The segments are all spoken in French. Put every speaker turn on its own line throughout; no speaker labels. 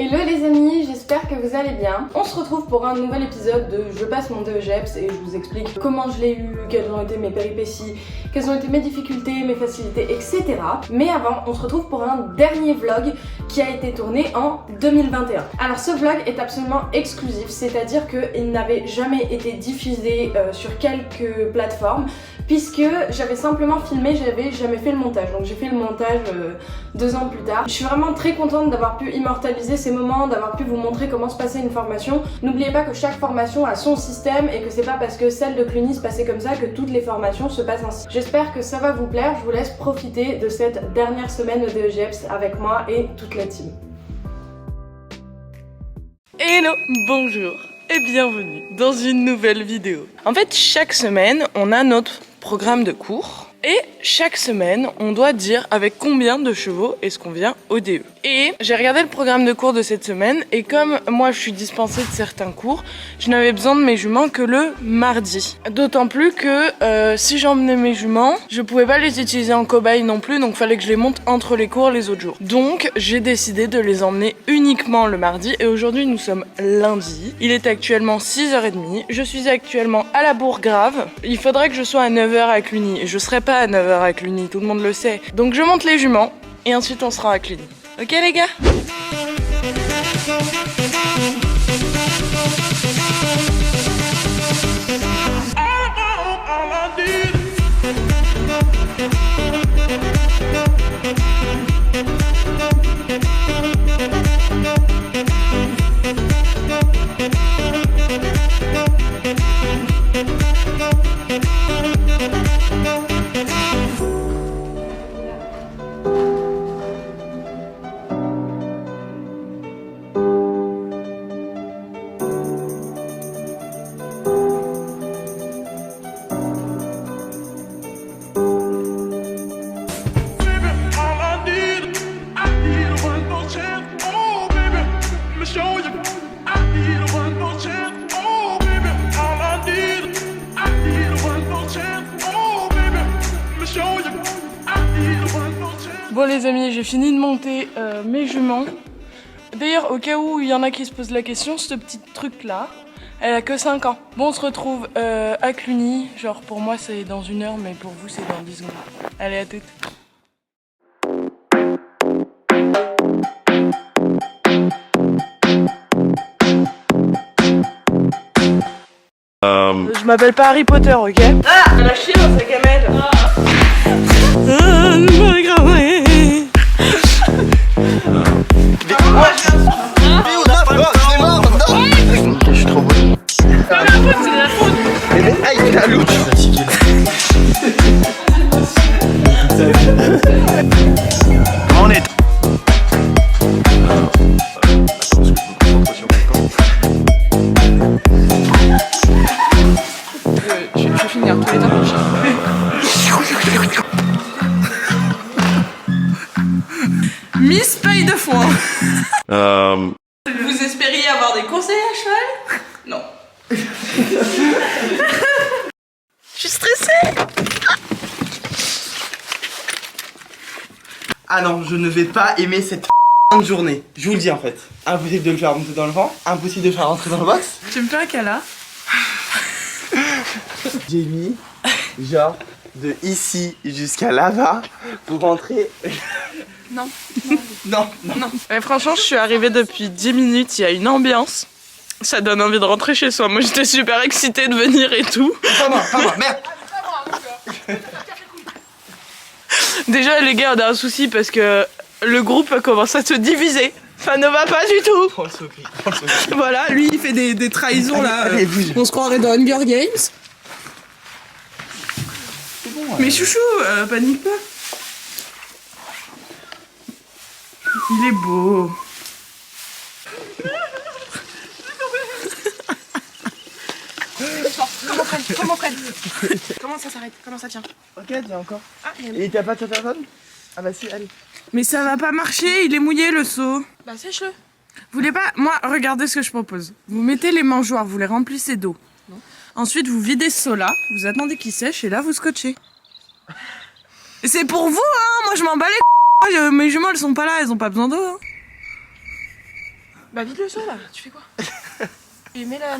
Hello les amis, j'espère que vous allez bien. On se retrouve pour un nouvel épisode de Je passe mon DEGEPS et je vous explique comment je l'ai eu, quelles ont été mes péripéties, quelles ont été mes difficultés, mes facilités, etc. Mais avant, on se retrouve pour un dernier vlog qui a été tourné en 2021. Alors ce vlog est absolument exclusif, c'est-à-dire qu'il n'avait jamais été diffusé sur quelques plateformes puisque j'avais simplement filmé, j'avais jamais fait le montage. Donc j'ai fait le montage 2 ans plus tard. Je suis vraiment très contente d'avoir pu immortaliser ces moments, d'avoir pu vous montrer comment se passait une formation. N'oubliez pas que chaque formation a son système et que c'est pas parce que celle de Cluny se passait comme ça que toutes les formations se passent ainsi. J'espère que ça va vous plaire, je vous laisse profiter de cette dernière semaine de DEGEPS avec moi et toute la team.
Hello, bonjour et bienvenue dans une nouvelle vidéo. En fait, chaque semaine, on a notre programme de cours. Et chaque semaine, on doit dire avec combien de chevaux est-ce qu'on vient au DE. Et j'ai regardé le programme de cours de cette semaine et comme moi je suis dispensée de certains cours, je n'avais besoin de mes juments que le mardi. D'autant plus que si j'emmenais mes juments, je pouvais pas les utiliser en cobaye non plus, donc fallait que je les monte entre les cours les autres jours. Donc j'ai décidé de les emmener uniquement le mardi et aujourd'hui nous sommes lundi. Il est actuellement 6h30, je suis actuellement à la Bourgrave. Il faudrait que je sois à 9h à Cluny et je serai pas à 9h à Cluny, tout le monde le sait. Donc je monte les juments et ensuite on sera à Cluny. Ok les gars ? Bon les amis, j'ai fini de monter mes juments. D'ailleurs, au cas où il y en a qui se posent la question, ce petit truc là, elle a que 5 ans. Bon, on se retrouve à Cluny, genre pour moi c'est dans 1 heure, mais pour vous c'est dans 10 secondes. Allez, à toutes. Je m'appelle pas Harry Potter, ok? Ah! Elle a chié dans sa gamelle!
Je suis trop beau.
C'est la faute!
Ah, il est à l'autre. Comment on est?
Je vais finir tous les temps prochains. Miss Paille de foin. Vous espériez avoir des conseils à cheval? Non. Je suis stressée.
Ah non, je ne vais pas aimer cette journée. Je vous le dis en fait. Impossible de le faire monter dans le vent, impossible de le faire rentrer dans le box.
Tu me fais un câlin?
J'ai mis genre de ici jusqu'à là-bas pour rentrer.
Non.
Non.
Franchement, je suis arrivée depuis 10 minutes, il y a une ambiance. Ça donne envie de rentrer chez soi. Moi, j'étais super excitée de venir et tout.
Pas moi, merde.
Déjà, les gars, on a un souci parce que le groupe commence à se diviser. Ça ne va pas du tout.
Prends le secret.
Voilà, lui, il fait des trahisons là.
Allez, bouge.
On se croirait dans Hunger Games.
C'est bon.
Mais chouchou, panique pas. Il est beau. Comment prenne? Comment ça s'arrête? Comment ça tient?
Ok, tiens encore.
Ah,
Et t'as pas de personne? Ah bah si, allez.
Mais ça va pas marcher, il est mouillé le seau. Bah sèche-le. Vous voulez pas? Moi, regardez ce que je propose. Vous mettez les mangeoires, vous les remplissez d'eau. Ensuite, vous videz ce seau-là, vous attendez qu'il sèche et là, vous scotchez. Et c'est pour vous, hein. Moi, je m'en bats les c***. Mes jumeaux, elles sont pas là, elles ont pas besoin d'eau. Hein. Bah vide le seau là, tu fais quoi? Et mets la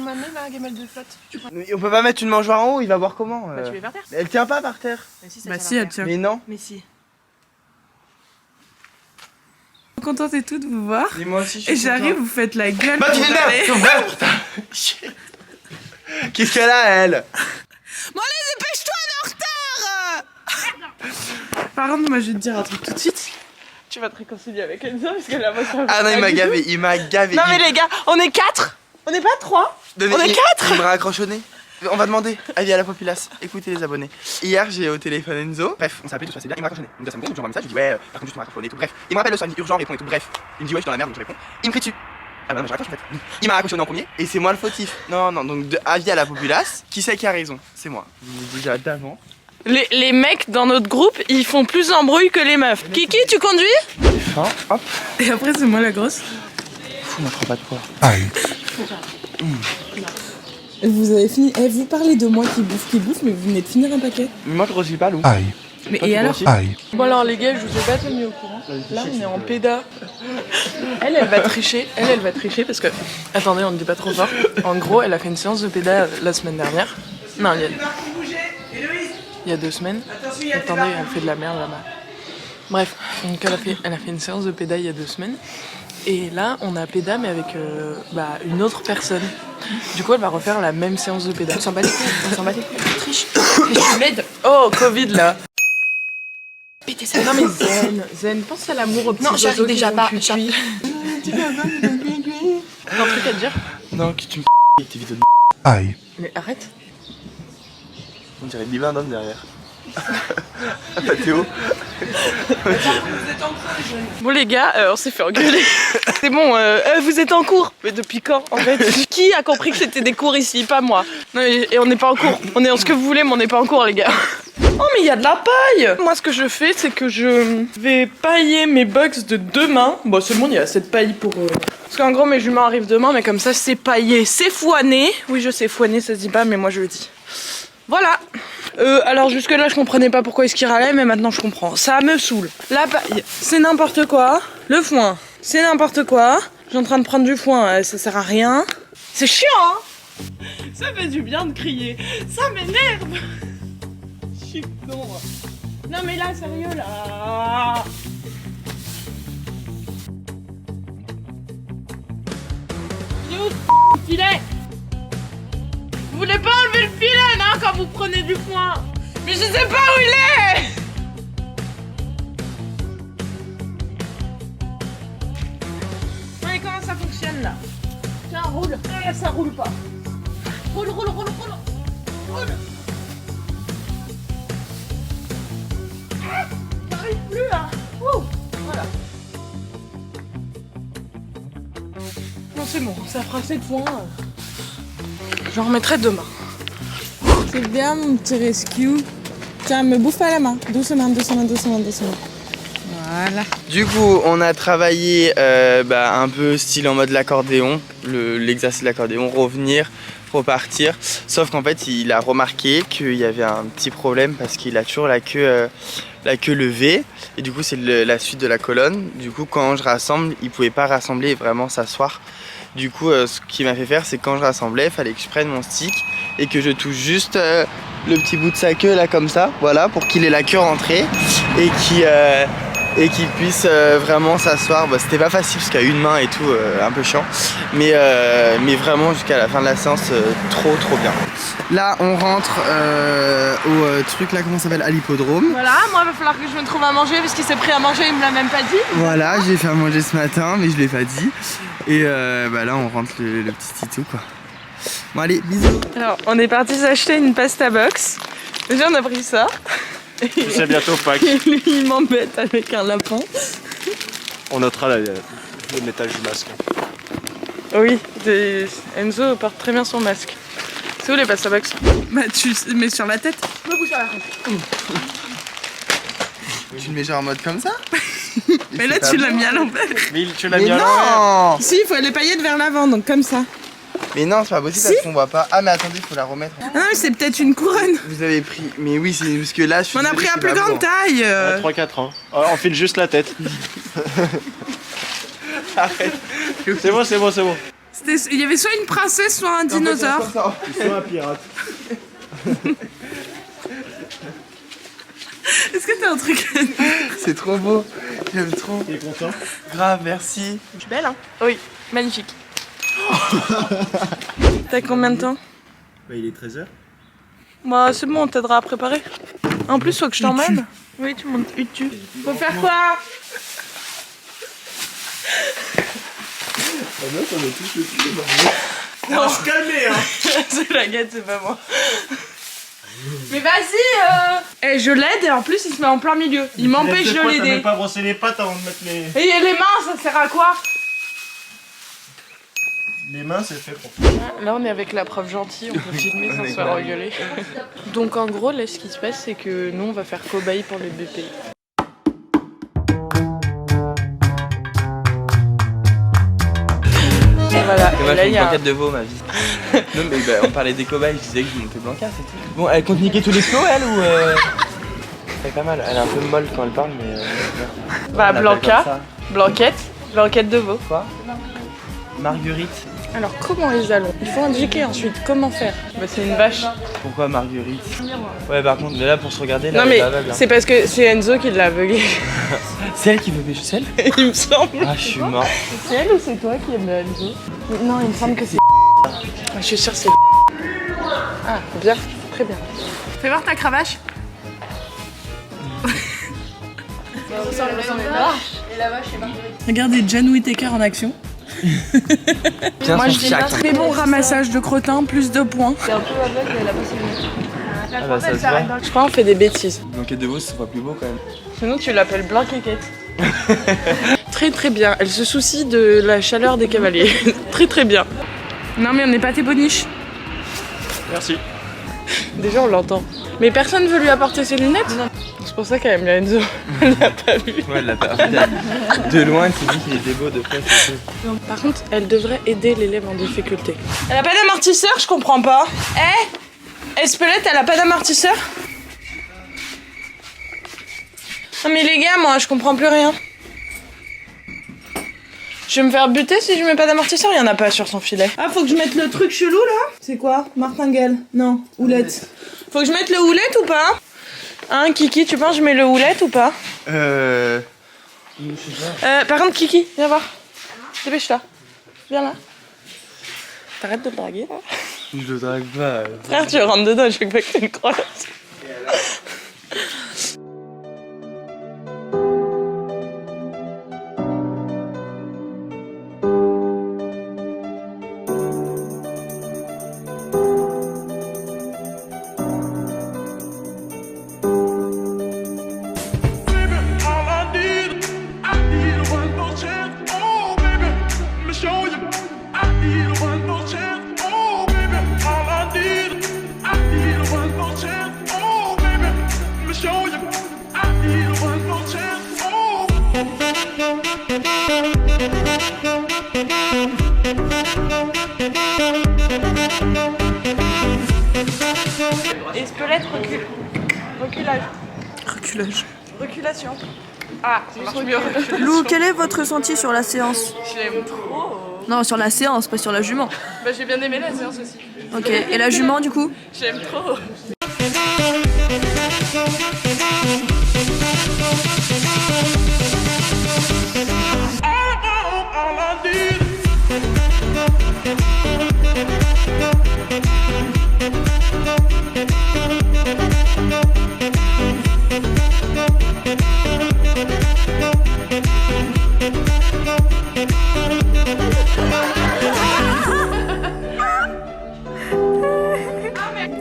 gamelle de flotte.
Mais on peut pas mettre une mangeoire en haut, il va voir comment.
Bah tu mets par terre.
Elle tient pas par terre.
Bah si, elle tient.
Mais non.
Mais si. Contente et tout de vous voir.
Et moi aussi je suis
Et j'arrive, vous faites la gueule.
Bah tu
pour
m'énerves.
parler.
Qu'est-ce qu'elle a elle?
Bon allez, dépêche-toi, on est en retard. Par contre, moi je vais te dire un truc tout de suite. Tu vas te réconcilier avec Enzo parce que là, moi ça va.
Ah non, il m'a gavé, il m'a gavé.
Non mais les gars, on est 4. On n'est pas 3. On est 4.
Il me raccroche au nez. On va demander avis à la populace. Écoutez les abonnés. Hier j'ai au téléphone Enzo. Bref, on s'est appelé, tout ça c'est bien. Il me raccroche au nez. Il me dit ça me gonfle, j'envoie un message. Je dis ouais, par contre juste on raccroche au nez et tout. Bref, il me rappelle le soir, il me dit urgent, réponds et tout. Bref, il me dit ouais, je suis dans la merde donc je réponds. Il me crie dessus. Ah bah non, je raccroche en fait. Il m'a raccroché au nez en premier et c'est moi le fautif. Non, donc avis à la populace. Qui c'est qui a raison? C'est moi. Je vous le dis déjà d'avant.
Les mecs dans notre groupe, ils font plus d'embrouille que les meufs. Kiki, tu conduis?
Fin, hop.
Et après, c'est moi la grosse.
Fou, on prend pas de poids.
Aïe.
Vous avez fini. Eh, vous parlez de moi qui bouffe, mais vous venez de finir un paquet.
Mais moi je grossis pas, Lou.
Aïe.
Mais
Toi,
et
tu
alors?
grossis?
Aïe.
Bon alors les gars, je vous ai pas tenu au courant. Là, on est en péda. Elle va tricher. Elle va tricher parce que. Attendez, on ne dit pas trop fort. En gros, elle a fait une séance de péda la semaine dernière. Non, il y a 2 semaines. Attendez, elle fait de la merde là-bas. Bref, donc elle a fait une séance de péda il y a 2 semaines. Et là, on a péda mais avec une autre personne. Du coup, elle va refaire la même séance de péda. On s'en bat les couilles, triche. Et tu m'aides. Oh, Covid là. Pétez ça. Non mais Zen, pense à l'amour au petit. Non, j'arrive déjà pas. T'as un truc à te dire?
Non, que tu me tes vidéos de
Aïe.
Mais arrête.
On dirait Bibin d'homme derrière. Ah, Théo.
Bon les gars, on s'est fait engueuler. C'est bon, vous êtes en cours. Mais depuis quand en fait? Qui a compris que c'était des cours ici? Pas moi. Non, et on n'est pas en cours. On est en ce que vous voulez, mais on n'est pas en cours les gars. Oh mais il y a de la paille. Moi ce que je fais, c'est que je vais pailler mes box de demain. Bon c'est bon, il y a assez de paille pour... Parce qu'en gros mes juments arrivent demain, mais comme ça c'est paillé, c'est fouané. Oui je sais, fouané ça se dit pas, mais moi je le dis. Voilà. Alors jusque là je comprenais pas pourquoi est-ce qu'il râlait, mais maintenant je comprends. Ça me saoule. La paille, c'est n'importe quoi. Le foin, c'est n'importe quoi. Je suis en train de prendre du foin, ça sert à rien. C'est chiant hein. Ça fait du bien de crier. Ça m'énerve. Je suis con. Non mais là sérieux là. Il est où le filet? Vous voulez pas enlever le filet, non, quand vous prenez du foin? Mais je sais pas où il est! Ouais, comment ça fonctionne, là? Tiens, roule. Ah, ça roule pas. Roule. Ah, j'arrive plus, là. Ouh, voilà. Non, c'est bon, ça fera assez de foin. J'en remettrai demain.
C'est bien mon petit rescue. Tiens, me bouffe pas la main. Doucement. Voilà.
Du coup, on a travaillé un peu style en mode l'accordéon, l'exercice de l'accordéon, revenir, repartir. Sauf qu'en fait, il a remarqué qu'il y avait un petit problème parce qu'il a toujours la queue levée. Et du coup, c'est la suite de la colonne. Du coup, quand je rassemble, il pouvait pas rassembler et vraiment s'asseoir. Du coup, ce qu'il m'a fait faire, c'est quand je rassemblais, il fallait que je prenne mon stick et que je touche juste le petit bout de sa queue là comme ça, voilà, pour qu'il ait la queue rentrée et qu'il puisse vraiment s'asseoir. Bah, c'était pas facile parce qu'il y a une main et tout, un peu chiant, mais vraiment jusqu'à la fin de la séance, trop bien. Là, on rentre au truc là, comment ça s'appelle, à l'hippodrome.
Voilà, moi il va falloir que je me trouve à manger parce qu'il s'est pris à manger, il me l'a même pas dit.
Voilà, j'ai fait à manger ce matin, mais je l'ai pas dit. Et là, on rentre le petit titou quoi. Bon allez, bisous.
Alors, on est parti s'acheter une pasta box. Déjà, on a pris ça.
C'est bientôt Pâques.
Et lui, il m'embête avec un lapin.
On notera le métal du masque.
Oui, Enzo porte très bien son masque. C'est où les pasta box?
Bah, tu mets sur la tête.
Je me bouge à la tête.
Tu le mets genre en mode comme ça?
Mais là, tu l'as mis à l'envers.
Mais tu l'as
Mais
mis à l'envers.
non!
Si, il faut les paillettes vers l'avant, donc comme ça.
Mais non, c'est pas possible
Si.
parce qu'on voit pas. Ah mais attendez, faut la remettre.
Ah non, mais c'est peut-être une couronne.
Vous avez pris. Mais oui, c'est parce que là, je suis
On a
désolé,
pris un
c'est
plus
pas
grande
bon.
taille.
3-4 ans. On file juste la tête.
Arrête.
C'est bon, c'est bon, c'est bon.
Il y avait soit une princesse, soit un dinosaure.
Tu sois un pirate.
Est-ce que t'as un truc à dire?
C'est trop beau. J'aime trop.
T'es content?
Grave, merci.
Je suis belle, hein? Oui, magnifique. T'as combien de temps?
Bah, il est 13h.
Bah, c'est bon, on t'aidera à préparer. En plus, faut que je t'emmène. Oui, tu montes tu. Faut faire quoi?
Ah non, on a tous le cul, bah. Se calmer, hein.
C'est la guette, c'est pas moi. Mais vas-y Eh, je l'aide et en plus, il se met en plein milieu. Il m'empêche de
T'as même
l'aider.
pas brossé les pattes avant de mettre les...
Et les mains, ça sert à quoi?
Les mains, c'est fait pour...
Là, on est avec la prof gentille, on peut filmer sans se faire engueuler. Donc, en gros, là, ce qui se passe, c'est que nous, on va faire cobaye pour les BPI. Et voilà,
Et moi,
et
je
là,
fais
il
une
y a...
blanquette de veau, ma vie. Non, mais bah, on parlait des cobayes, je disais que je montais Blanca, c'est tout. Bon, elle compte niquer tous les flots, elle, ou Elle est pas mal, elle est un peu molle quand elle parle, mais...
Bah,
on l'appelle
Blanca,
comme ça.
Blanquette de veau.
Quoi? Marguerite.
Alors, comment les allons? Il faut indiquer ensuite comment faire. Bah, c'est une vache.
Pourquoi Marguerite? Ouais, par contre, là, pour se regarder, là,
Non, mais
elle est aveugle, hein.
c'est parce que c'est Enzo qui l'a aveuglé.
C'est elle qui veut pêcher celle?
Il me semble.
Ah, je suis mort.
C'est elle ou c'est toi qui aime Enzo? Non, il me semble que c'est. Je suis sûre que c'est. Ah, bien, très bien. Fais voir ta cravache. Regardez John Whittaker en action.
Bien
Moi
son
je dis
fiac, hein.
très bon ramassage de crottins, plus de points.
Ah bah ça se voit.
Je crois qu'on fait des bêtises.
Blanquette de veau, ça soit plus beau quand même.
Sinon tu l'appelles Blanquette. Très très bien, elle se soucie de la chaleur des cavaliers. Très très bien. Non mais on n'est pas tes boniches.
Merci.
Déjà on l'entend. Mais personne veut lui apporter ses lunettes? C'est pour ça qu'elle aime bien Enzo. Elle l'a pas vu.
Ouais, elle l'a pas. De loin, elle s'est dit qu'il était beau, de près, c'est tout.
Par contre, elle devrait aider l'élève en difficulté. Elle a pas d'amortisseur, je comprends pas. Espelette, elle a pas d'amortisseur? Non mais les gars, moi je comprends plus rien. Je vais me faire buter si je mets pas d'amortisseur, il y en a pas sur son filet. Ah, faut que je mette le truc chelou là? C'est quoi? Martingale? Non, houlette. Faut que je mette le houlette ou pas? Hein, Kiki, tu penses que je mets le houlette ou pas? Par contre, Kiki, viens voir. Dépêche-toi. Viens là. T'arrêtes de le draguer là?
Je le drague pas.
Frère, tu rentres dedans, je veux pas que tu le croises. Espelette, recule. Reculage.
Reculage.
Reculation. Ah, ça marche mieux.
Lou, quel est votre ressenti sur la séance?
Je l'aime trop.
Non, sur la séance, pas sur la jument.
Bah, j'ai bien aimé la séance aussi.
Ok, et la jument du coup?
Je l'aime trop.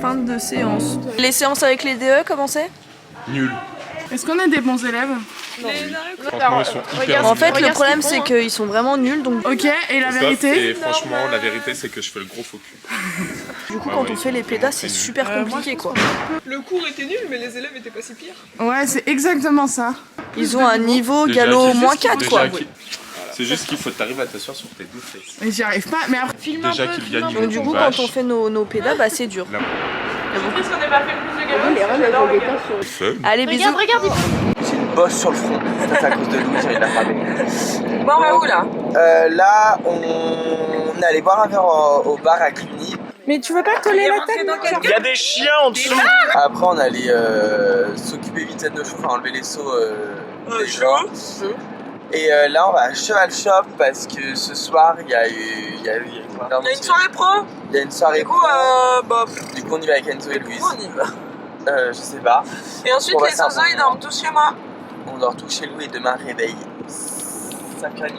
Fin de séance. Les séances avec les DE, comment c'est?
Nul.
Est-ce qu'on a des bons élèves?
Franchement, ils sont hyper
En fait,
nuls.
le problème c'est qu'ils sont vraiment nuls, donc
Ok, et la vérité?
Et franchement, la vérité, c'est que je fais le gros faux cul.
du coup, quand on fait les pédas, c'est super compliqué quoi.
Le cours était nul, mais les élèves étaient pas si pires.
Ouais, c'est exactement ça.
Ils ont un niveau
Déjà,
galop
c'est
moins
juste-
4
déjà
quoi.
qu'il- C'est juste qu'il faut t'arriver à t'asseoir sur tes deux fesses.
Mais j'y arrive pas. Mais après,
Déjà qu'il vient niveau
Donc du coup, quand on fait nos pédas, bah c'est dur.
Est-ce qu'on n'a pas fait plus de galop?
Allez, bisous.
bosse sur le front. Ça, c'est à cause de Louis, j'ai envie de la frapper.
Bon, on va où là?
Là, on est allé boire un verre au bar à Cluny.
Mais tu veux pas coller la tête?
Il y a des chiens en dessous.
Après, on allait s'occuper vite de nos chevaux, enfin enlever les seaux des gens. Et là, on va à Cheval Shop parce que ce soir, il y a une
soirée pro?
Il y a une soirée pro. Du coup, on y va avec Enzo et Louise.
On y va.
Je sais pas.
Et ensuite,
On va
les oiseaux, ils dorment tous chez moi.
On dort tous chez Louis et demain, réveil 5h30.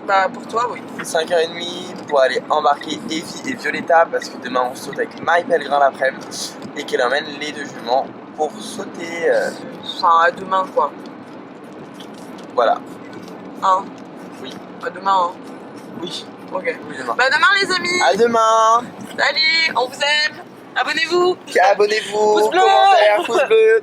Bah, pour toi, oui.
5h30 pour aller embarquer Evie et Violetta parce que demain, on saute avec Marie Pellegrin l'après-midi et qu'elle emmène les 2 juments pour sauter.
Enfin, à demain, quoi.
Voilà.
Hein?
Oui.
À demain, hein?
Oui.
Ok.
Oui, demain.
Bah, demain, les amis!
À demain!
Salut, on vous aime! Abonnez-vous!
Abonnez-vous!
Pouce bleu!
Commentaire, pouce bleu!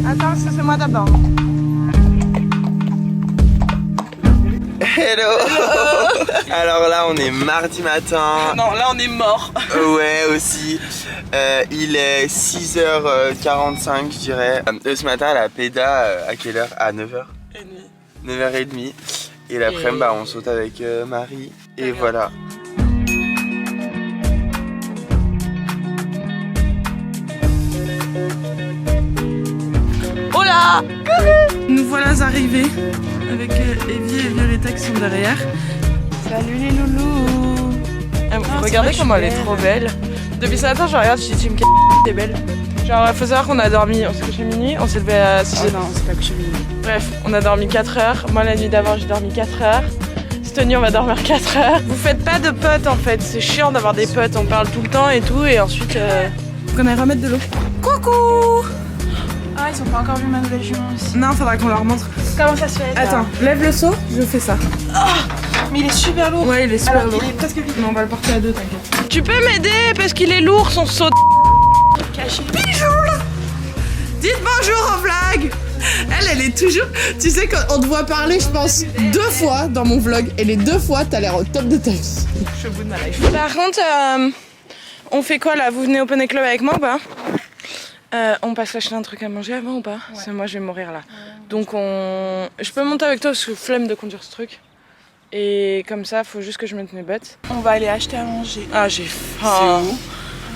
Attends, c'est moi d'abord.
Hello. Alors là, on est mardi matin.
Non, là on est mort.
Ouais, aussi. Il est 6h45, je dirais. Ce matin, à la péda, à quelle heure? À 9h. 9h30. Et l'après-midi, on saute avec Marie. Et voilà.
Oh là!
Nous voilà arrivés avec Evie et Violetta qui sont derrière. Salut les loulous!
Regardez comment elle est trop belle. Depuis ce matin, je regarde, je dis tu me t'es belle. Genre, faut savoir qu'on a dormi, on s'est couché minuit, on s'est levé à 6h.
Oh non, c'est pas couché minuit.
Bref, on a dormi 4 heures. Moi, la nuit d'avant, j'ai dormi 4 heures. Stony, on va dormir 4 heures. Vous faites pas de potes en fait, c'est chiant d'avoir des potes, on parle tout le temps et tout, et ensuite.
Faut qu'on aille remettre de l'eau.
Coucou!
Ah, ils ont pas encore vu ma nouvelle jument aussi.
Non, faudra qu'on leur montre.
Comment ça se fait?
Attends, lève le seau, je fais ça.
Mais il est super lourd.
Ouais, il est super lourd.
Il est presque vide.
Mais on va le porter à deux, t'inquiète.
Tu peux m'aider parce qu'il est lourd son saut.
Caché.
Dites bonjour au vlog. Elle est toujours... Tu sais, quand on te voit parler, je pense 2 fois dans mon vlog. Et les 2 fois, t'as l'air au top de ta vie.
Je suis au bout de ma life. Par contre, on fait quoi là? Vous venez au Poney Club avec moi ou pas? On passe acheter un truc à manger avant ou pas? Ouais. Parce que moi je vais mourir là. Donc je peux monter avec toi parce que flemme de conduire ce truc. Et comme ça, faut juste que je mette mes bottes.
On va aller acheter à manger.
Ah, j'ai faim. C'est où?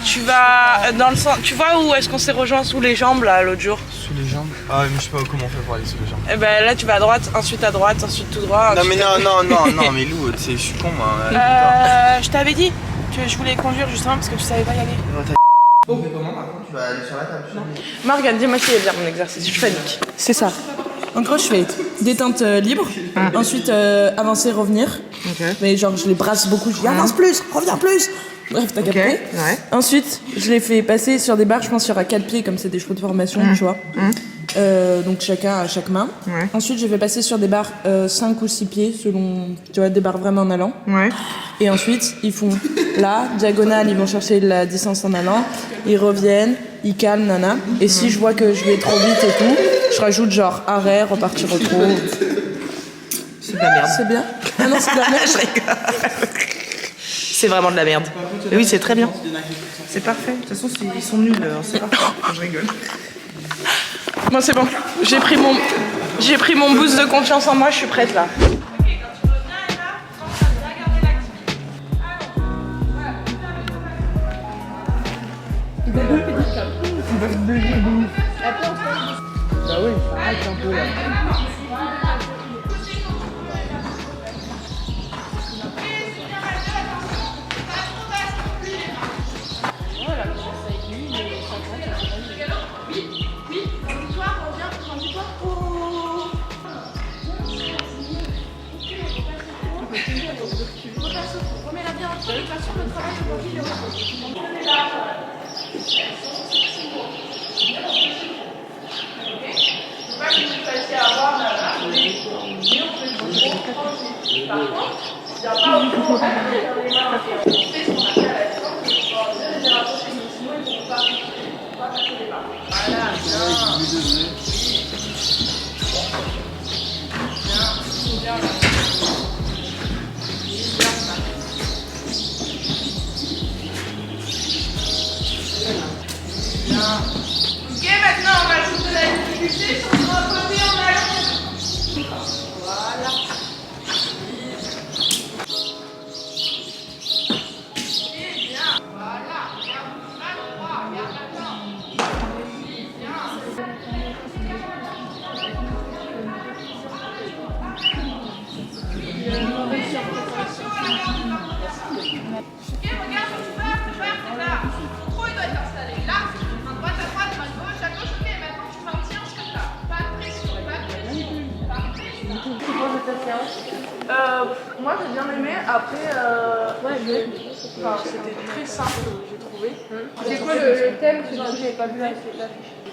Tu vas dans le sens. Tu vois où est-ce qu'on s'est rejoint sous les jambes là l'autre jour?
Sous les jambes? Ah, mais je sais pas comment on fait pour aller sous les jambes.
Et ben là, tu vas à droite, ensuite tout droit.
Non, mais non, mais Lou, je suis con moi.
Je t'avais dit que je voulais conduire justement parce que tu savais pas y aller.
Bon, mais comment par contre tu vas aller sur la table?
Morgane, dis-moi si est bien mon exercice, je panique.
C'est ça. En gros, je fais détente libre, ensuite avancer, revenir. Mais genre, je les brasse beaucoup, je dis avance plus, reviens plus. Bref, t'as capté.
Ouais.
Ensuite, je les fais passer sur des barres, je pense qu'il y aura 4 pieds, comme c'est des chevaux de formation, tu vois. Donc chacun à chaque main.
Ouais.
Ensuite, je vais passer sur des barres 5 ou 6 pieds, selon, tu vois, des barres vraiment en allant.
Ouais.
Et ensuite, ils font là, diagonale, ils vont chercher la distance en allant, ils reviennent, ils calment, nana. Et si je vois que je vais trop vite et tout, je rajoute genre arrêt, repartir au trot.
C'est de la merde.
C'est bien? Ah non, c'est de la merde.
Je rigole. C'est vraiment de la merde. Et oui, c'est très bien. C'est parfait. De toute façon, ils sont nuls. C'est parfait. Je rigole.
Moi c'est bon, j'ai pris mon boost de confiance en moi, je suis prête là.
Bah oui, arrête un peu là.
Moi j'ai bien aimé, après c'était très simple, j'ai trouvé.
C'est quoi le thème? Parce que j'avais pas vu l'affiche.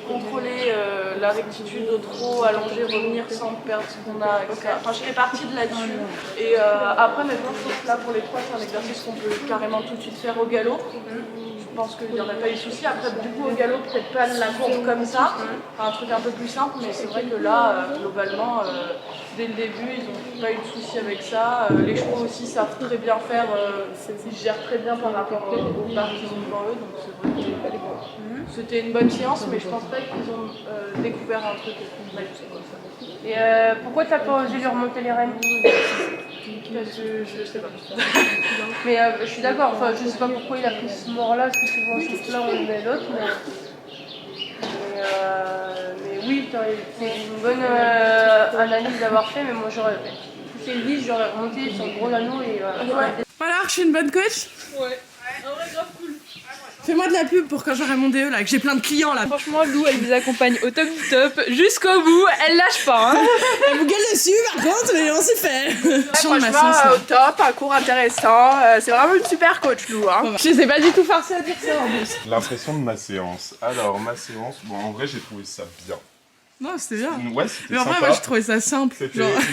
Contrôler la rectitude de trop, allonger, revenir sans perdre ce qu'on a, etc. Enfin, je fais partie de là-dessus. Et après, maintenant, je trouve que là, pour les trois, c'est un exercice qu'on peut carrément tout de suite faire au galop. Je pense qu'il n'y aurait pas eu de souci. Après, du coup, au galop, peut-être pas la courbe comme ça, un truc un peu plus simple, mais c'est vrai que là, globalement, dès le début, ils n'ont pas eu de souci avec ça. Les chevaux aussi savent très bien faire, ils gèrent très bien par rapport aux barres qu'ils ont devant eux, donc c'est vrai que c'était une bonne séance, mais je pense pas qu'ils ont découvert un truc mal.
Et pourquoi t'as pas osé lui remonter les rênes?
Parce que je sais pas.
Mais je suis d'accord, enfin je sais pas pourquoi il a pris ce mort-là, parce que souvent ce là on le met l'autre, mais oui, c'est une bonne analyse d'avoir fait, mais moi j'aurais poussé le vis, j'aurais remonté sur le gros anneau et
Voilà, je suis une bonne coach.
Ouais. En vrai, grave cool.
Fais-moi de la pub pour quand j'aurai mon DE là, que j'ai plein de clients là.
Franchement, Lou, elle vous accompagne au top du top, jusqu'au bout, elle lâche pas. Hein.
Elle vous gueule dessus par contre, mais on s'y fait.
Franchement, au top, un cours intéressant, c'est vraiment une super coach, Lou. Hein.
Je sais pas du tout forcée à dire ça en plus.
L'impression de ma séance. Alors, ma séance, bon, en vrai, j'ai trouvé ça bien.
Non, c'était bien.
Ouais, c'était
Mais en vrai,
sympa.
moi, je trouvais ça simple.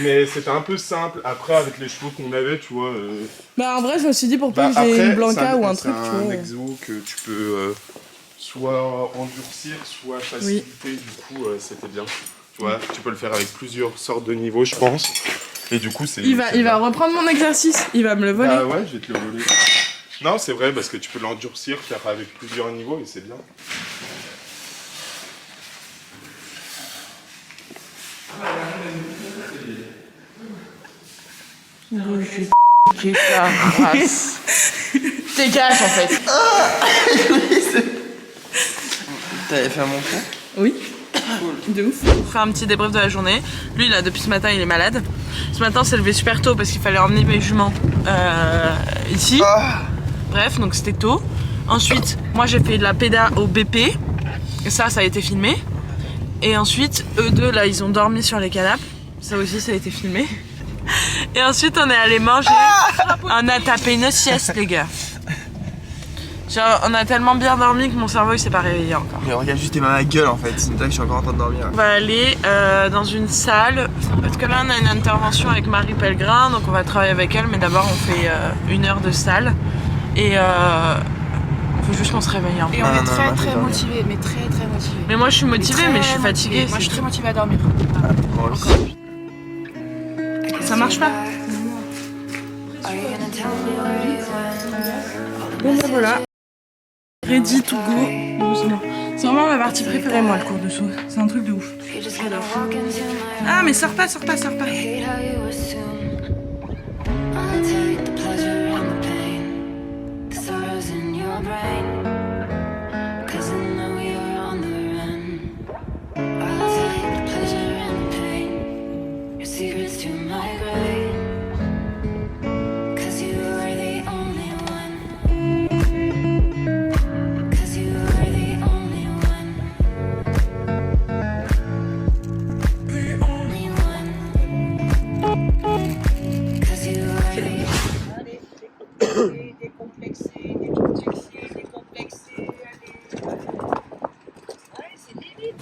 Mais c'était un peu simple. Après, avec les chevaux qu'on avait, tu vois.
Bah, en vrai, je me suis dit pour pas que j'ai une blanca ou un truc, tu vois.
C'est un exo que tu peux soit endurcir, soit faciliter. Du coup, c'était bien. Tu vois, tu peux le faire avec plusieurs sortes de niveaux, je pense. Et du coup, c'est.
Il va reprendre mon exercice. Il va me le voler.
Ah ouais, je vais te le voler. Non, c'est vrai, parce que tu peux l'endurcir, faire avec plusieurs niveaux, et c'est bien.
Qui ta race. Dégage en fait.
T'avais fait un bon coup?
Oui. De ouf.
Pour faire un petit débrief de la journée. Lui là depuis ce matin il est malade. Ce matin on s'est levé super tôt parce qu'il fallait emmener mes juments ici. Bref donc c'était tôt. Ensuite moi j'ai fait de la péda au BP. Et ça a été filmé. Et ensuite eux deux là ils ont dormi sur les canapes. Ça aussi ça a été filmé. Et ensuite on est allé manger. On a tapé une sieste les gars. Genre, on a tellement bien dormi que mon cerveau il s'est pas réveillé encore.
Mais regarde juste tes mains à la gueule en fait, c'est une dingue, je suis encore en train de dormir.
On va aller dans une salle, parce que là on a une intervention avec Marie Pellegrin, donc on va travailler avec elle, mais d'abord on fait 1 heure de salle. Et faut juste qu'on se réveille un peu.
Et on est très motivés, mais très motivés.
Mais moi je suis motivée, mais je suis fatiguée.
Moi je suis très motivée à dormir.
Moi aussi.
Ça marche pas. Bon ben voilà. Ready to go. Doucement. C'est vraiment ma partie préférée moi le cours de saut. C'est un truc de ouf. J'adore. Ah mais sors pas.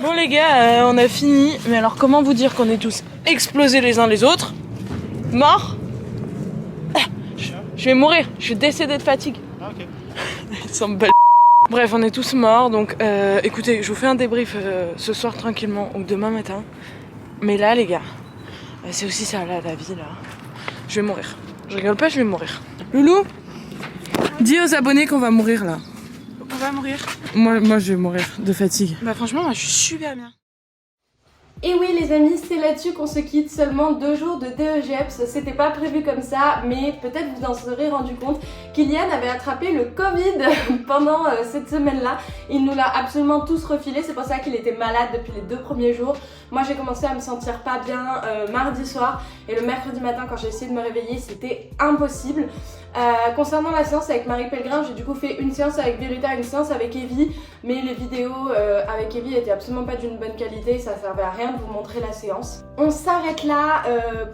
Bon les gars, on a fini. Mais alors comment vous dire qu'on est tous explosés les uns les autres? Morts? Je vais mourir, je suis décédée de fatigue.
Ah, ok.
Ils s'en battent. Bref, on est tous morts, donc écoutez, je vous fais un débrief ce soir tranquillement ou demain matin. Mais là les gars, c'est aussi ça là, la vie là. Je vais mourir. Je rigole pas, je vais mourir.
Loulou, dis aux abonnés qu'on va mourir là.
On va mourir.
Moi je vais mourir de fatigue.
Bah franchement, moi je suis super bien.
Et oui les amis, c'est là-dessus qu'on se quitte, seulement 2 jours de DEGEPS, c'était pas prévu comme ça, mais peut-être vous en serez rendu compte qu'Iliane avait attrapé le Covid pendant cette semaine-là. Il nous l'a absolument tous refilé, c'est pour ça qu'il était malade depuis les 2 premiers jours. Moi j'ai commencé à me sentir pas bien mardi soir, et le mercredi matin quand j'ai essayé de me réveiller c'était impossible. Concernant la séance avec Marie Pellegrin, j'ai du coup fait une séance avec Violetta, une séance avec Evie, mais les vidéos avec Evie étaient absolument pas d'une bonne qualité, ça servait à rien de vous montrer la séance. On s'arrête là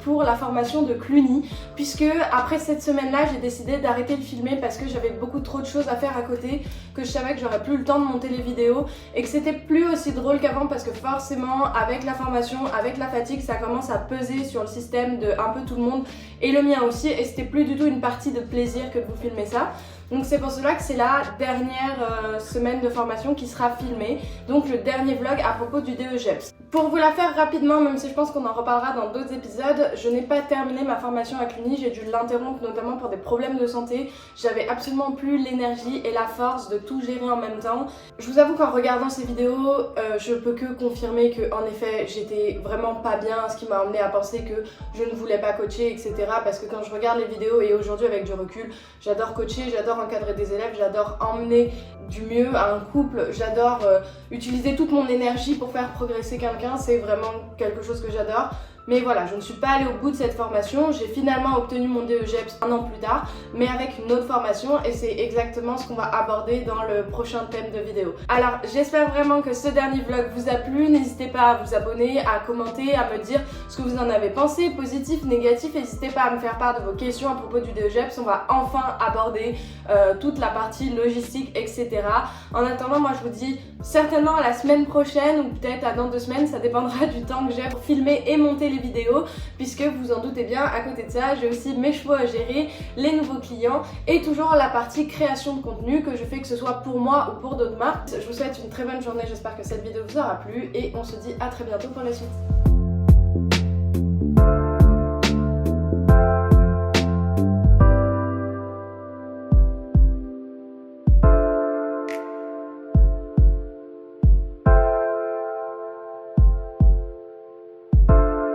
pour la formation de Cluny, puisque après cette semaine-là, j'ai décidé d'arrêter de filmer parce que j'avais beaucoup trop de choses à faire à côté, que je savais que j'aurais plus le temps de monter les vidéos et que c'était plus aussi drôle qu'avant parce que forcément, avec la formation, avec la fatigue, ça commence à peser sur le système de un peu tout le monde et le mien aussi, et c'était plus du tout une partie de plaisir que de vous filmer ça. Donc c'est pour cela que c'est la dernière semaine de formation qui sera filmée, donc le dernier vlog à propos du DEGEPS. Pour vous la faire rapidement, même si je pense qu'on en reparlera dans d'autres épisodes, je n'ai pas terminé ma formation à Cluny, j'ai dû l'interrompre notamment pour des problèmes de santé. J'avais absolument plus l'énergie et la force de tout gérer en même temps. Je vous avoue qu'en regardant ces vidéos, je peux que confirmer que en effet j'étais vraiment pas bien, ce qui m'a amené à penser que je ne voulais pas coacher, etc. Parce que quand je regarde les vidéos et aujourd'hui avec du recul, j'adore coacher, j'adore encadrer des élèves, j'adore emmener du mieux à un couple, j'adore utiliser toute mon énergie pour faire progresser quelqu'un, c'est vraiment quelque chose que j'adore. Mais voilà, je ne suis pas allée au bout de cette formation, j'ai finalement obtenu mon DEGEPS un an plus tard, mais avec une autre formation, et c'est exactement ce qu'on va aborder dans le prochain thème de vidéo. Alors j'espère vraiment que ce dernier vlog vous a plu, n'hésitez pas à vous abonner, à commenter, à me dire ce que vous en avez pensé, positif, négatif, n'hésitez pas à me faire part de vos questions à propos du DEGEPS, on va enfin aborder toute la partie logistique, etc. En attendant, moi je vous dis certainement à la semaine prochaine, ou peut-être à dans 2 semaines, ça dépendra du temps que j'ai pour filmer et monter les vidéos, puisque vous en doutez bien, à côté de ça j'ai aussi mes chevaux à gérer, les nouveaux clients et toujours la partie création de contenu que je fais, que ce soit pour moi ou pour d'autres marques. Je vous souhaite une très bonne journée, j'espère que cette vidéo vous aura plu et on se dit à très bientôt pour la suite.